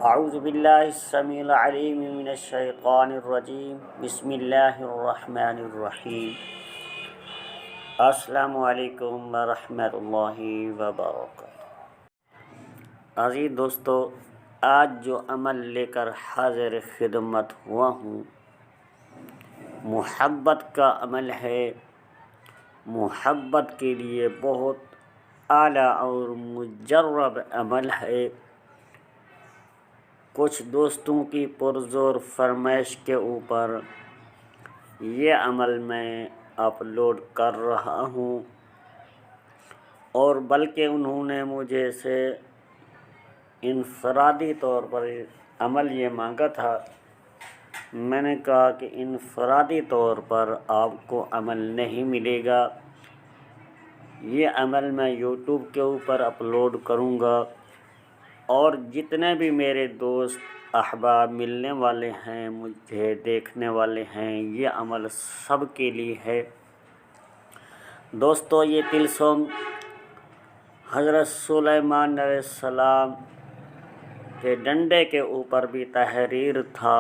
اعوذ باللہ السمیع العلیم من الشیطان الرجیم بسم اللہ الرحمن الرحیم۔ السلام علیکم ورحمۃ اللہ وبرکاتہ۔ عزیز دوستو، آج جو عمل لے کر حاضر خدمت ہوا ہوں، محبت کا عمل ہے۔ محبت کے لیے بہت اعلیٰ اور مجرب عمل ہے۔ کچھ دوستوں کی پرزور فرمائش کے اوپر یہ عمل میں اپلوڈ کر رہا ہوں، اور بلکہ انہوں نے مجھے سے انفرادی طور پر عمل یہ مانگا تھا۔ میں نے کہا کہ انفرادی طور پر آپ کو عمل نہیں ملے گا، یہ عمل میں یوٹیوب کے اوپر اپلوڈ کروں گا، اور جتنے بھی میرے دوست احباب ملنے والے ہیں، مجھے دیکھنے والے ہیں، یہ عمل سب کے لیے ہے۔ دوستو، یہ طلسم حضرت سلیمان علیہ السلام کے ڈنڈے کے اوپر بھی تحریر تھا،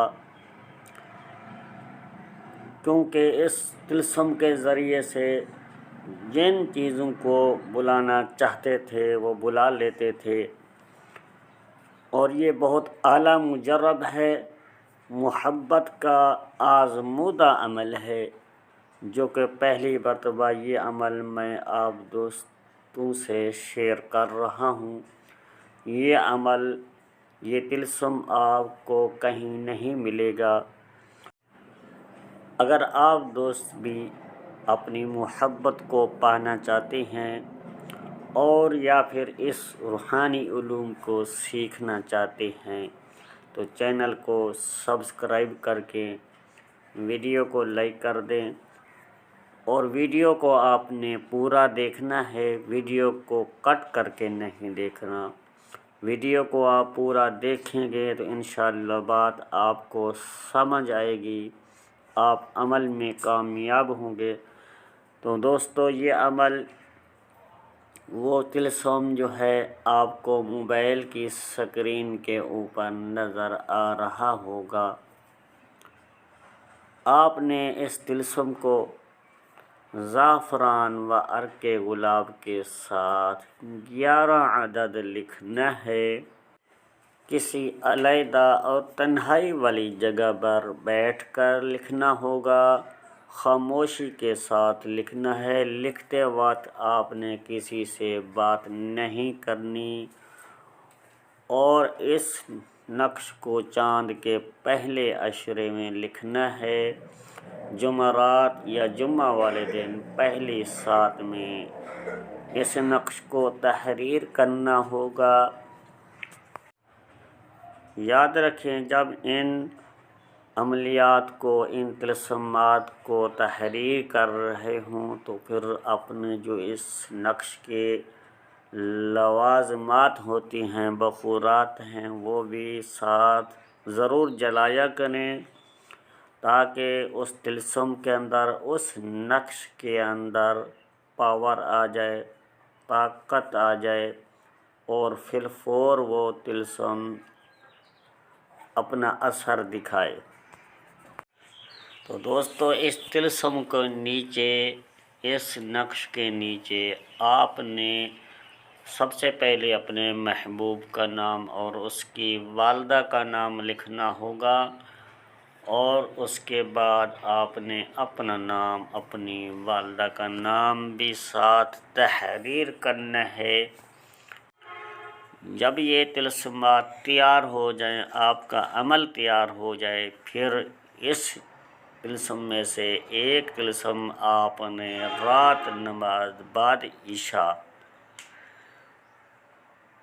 کیونکہ اس طلسم کے ذریعے سے جن چیزوں کو بلانا چاہتے تھے وہ بلا لیتے تھے، اور یہ بہت اعلیٰ مجرب ہے۔ محبت کا آزمودہ عمل ہے، جو کہ پہلی مرتبہ یہ عمل میں آپ دوستوں سے شیئر کر رہا ہوں۔ یہ عمل، یہ طلسم آپ کو کہیں نہیں ملے گا۔ اگر آپ دوست بھی اپنی محبت کو پانا چاہتے ہیں، اور یا پھر اس روحانی علوم کو سیکھنا چاہتے ہیں، تو چینل کو سبسکرائب کر کے ویڈیو کو لائک کر دیں، اور ویڈیو کو آپ نے پورا دیکھنا ہے، ویڈیو کو کٹ کر کے نہیں دیکھنا۔ ویڈیو کو آپ پورا دیکھیں گے تو انشاءاللہ بات آپ کو سمجھ آئے گی، آپ عمل میں کامیاب ہوں گے۔ تو دوستو، یہ عمل وہ طلسم جو ہے آپ کو موبائل کی سکرین کے اوپر نظر آ رہا ہوگا۔ آپ نے اس طلسم کو زعفران و عرق گلاب کے ساتھ 11 عدد لکھنا ہے۔ کسی علیحدہ اور تنہائی والی جگہ پر بیٹھ کر لکھنا ہوگا، خاموشی کے ساتھ لکھنا ہے۔ لکھتے وقت آپ نے کسی سے بات نہیں کرنی، اور اس نقش کو چاند کے پہلے عشرے میں لکھنا ہے۔ جمعرات یا جمعہ والے دن پہلی سات میں اس نقش کو تحریر کرنا ہوگا۔ یاد رکھیں، جب ان عملیات کو، ان طلسمات کو تحریر کر رہے ہوں، تو پھر اپنے جو اس نقش کے لوازمات ہوتی ہیں، بخورات ہیں، وہ بھی ساتھ ضرور جلایا کریں، تاکہ اس طلسم کے اندر، اس نقش کے اندر پاور آ جائے، طاقت آ جائے، اور فی الفور وہ طلسم اپنا اثر دکھائے۔ تو دوستو، اس طلسم کو نیچے، اس نقش کے نیچے آپ نے سب سے پہلے اپنے محبوب کا نام اور اس کی والدہ کا نام لکھنا ہوگا، اور اس کے بعد آپ نے اپنا نام، اپنی والدہ کا نام بھی ساتھ تحریر کرنا ہے۔ جب یہ طلسمات تیار ہو جائیں، آپ کا عمل تیار ہو جائے، پھر اس طلسم میں سے ایک طلسم آپ نے رات نماز بعد عشاء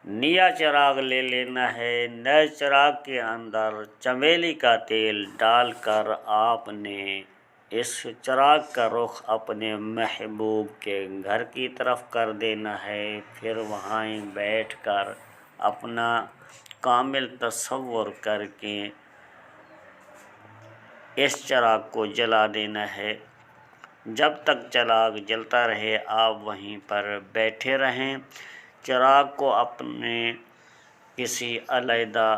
نیا چراغ لے لینا ہے۔ نئے چراغ کے اندر چمیلی کا تیل ڈال کر آپ نے اس چراغ کا رخ اپنے محبوب کے گھر کی طرف کر دینا ہے۔ پھر وہاں بیٹھ کر اپنا کامل تصور کر کے اس چراغ کو جلا دینا ہے۔ جب تک چراغ جلتا رہے، آپ وہیں پر بیٹھے رہیں۔ چراغ کو اپنے کسی علیحدہ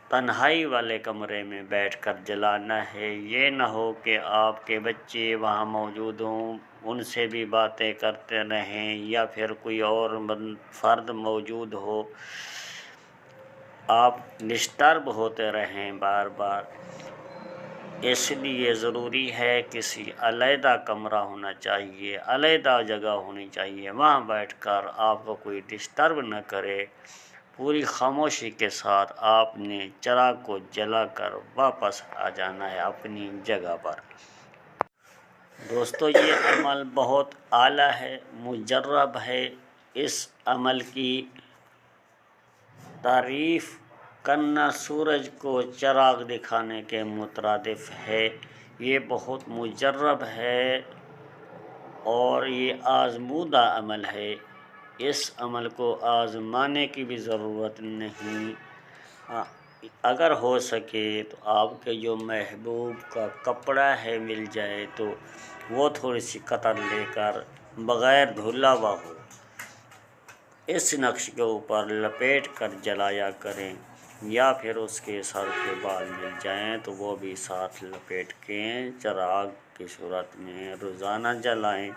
تنہائی والے کمرے میں بیٹھ کر جلانا ہے۔ یہ نہ ہو کہ آپ کے بچے وہاں موجود ہوں، ان سے بھی باتیں کرتے رہیں، یا پھر کوئی اور فرد موجود ہو، آپ ڈسٹرب ہوتے رہیں بار بار۔ اس لیے ضروری ہے کسی علیحدہ کمرہ ہونا چاہیے، علیحدہ جگہ ہونی چاہیے، وہاں بیٹھ کر آپ کو کوئی ڈسٹرب نہ کرے۔ پوری خاموشی کے ساتھ آپ نے چراغ کو جلا کر واپس آ جانا ہے اپنی جگہ پر۔ دوستو، یہ عمل بہت اعلیٰ ہے، مجرب ہے۔ اس عمل کی تعریف کرنا سورج کو چراغ دکھانے کے مترادف ہے۔ یہ بہت مجرب ہے اور یہ آزمودہ عمل ہے۔ اس عمل کو آزمانے کی بھی ضرورت نہیں۔ اگر ہو سکے تو آپ کے جو محبوب کا کپڑا ہے مل جائے تو وہ تھوڑی سی قطر لے کر بغیر دھلا ہوا ہو، اس نقش کے اوپر لپیٹ کر جلایا کریں، یا پھر اس کے سر کے بال مل جائیں تو وہ بھی ساتھ لپیٹ کے چراغ کی صورت میں روزانہ جلائیں۔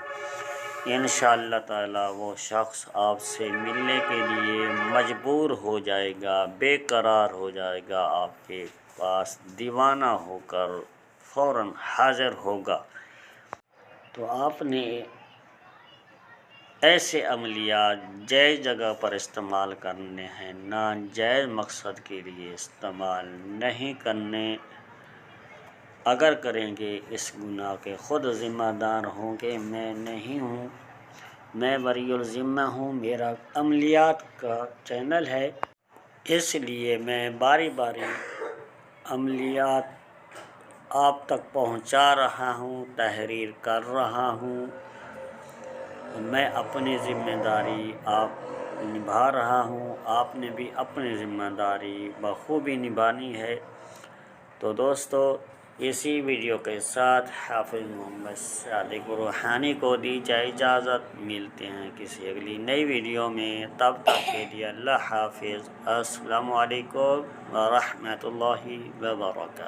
انشاءاللہ تعالی وہ شخص آپ سے ملنے کے لیے مجبور ہو جائے گا، بے قرار ہو جائے گا، آپ کے پاس دیوانہ ہو کر فوراً حاضر ہوگا۔ تو آپ نے ایسے عملیات جائز جگہ پر استعمال کرنے ہیں، ناجائز مقصد کے لیے استعمال نہیں کرنے۔ اگر کریں گے اس گناہ کے خود ذمہ دار ہوں گے، میں نہیں ہوں، میں بری الذمہ ہوں۔ میرا عملیات کا چینل ہے، اس لیے میں باری باری عملیات آپ تک پہنچا رہا ہوں، تحریر کر رہا ہوں۔ میں اپنی ذمہ داری آپ نبھا رہا ہوں، آپ نے بھی اپنی ذمہ داری بخوبی نبھانی ہے۔ تو دوستو، اسی ویڈیو کے ساتھ حافظ محمد صادق روحانی کو دیجیے اجازت۔ ملتے ہیں کسی اگلی نئی ویڈیو میں، تب تک کے لیے اللہ حافظ۔ السلام علیکم ورحمۃ اللہ وبرکاتہ۔